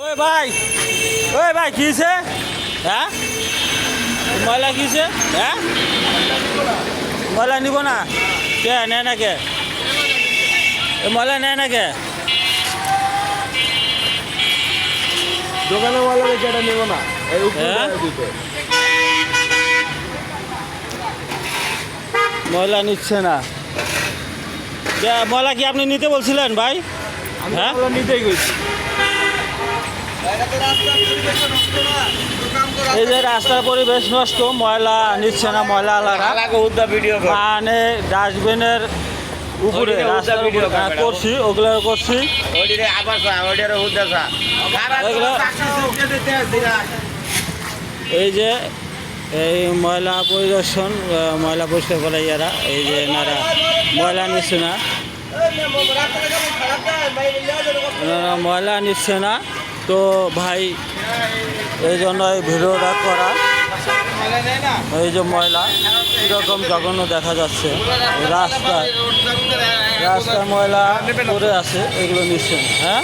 ওই ভাই, ওই ভাই কিছে? হ্যাঁ, ময়লা কিছে? হ্যাঁ, ময়লা নিব না কে? নেয় না কে? ময়লা নেয় না কে? দোকানে ময়লা রেখে এটা নেব না। এই উপরে হ্যাঁ? দিতে ময়লা নিচ্ছে না কে? ময়লা কি আপনি নিতে বলছিলেন ভাই? আমি হ্যাঁ? ময়লা নিতেই গেছি। এই যে রাস্তার পরিবেশ নষ্ট, ময়লা নিচ্ছে না ময়লা আলাদা, ভিডিও মানে ডাস্টবিনের উপরে ওইদিকে রাস্তার উদ্দা ভিডিও উপরে ক্যামেরা। করছি, ওগুলো করছি। এই যে এই ময়লা পরিদর্শন, ময়লা পরিষ্কার করে এরা, এই যে এনারা ময়লা নিচ্ছে না, এনারা ময়লা নিচ্ছে না। তো ভাই এই জন্য এই ভিডিওটা করা। এই যে ময়লা কীরকম জঘন্য দেখা যাচ্ছে রাস্তায়, রাস্তায় ময়লা পড়ে আছে, এগুলো নিচ্ছে না। হ্যাঁ।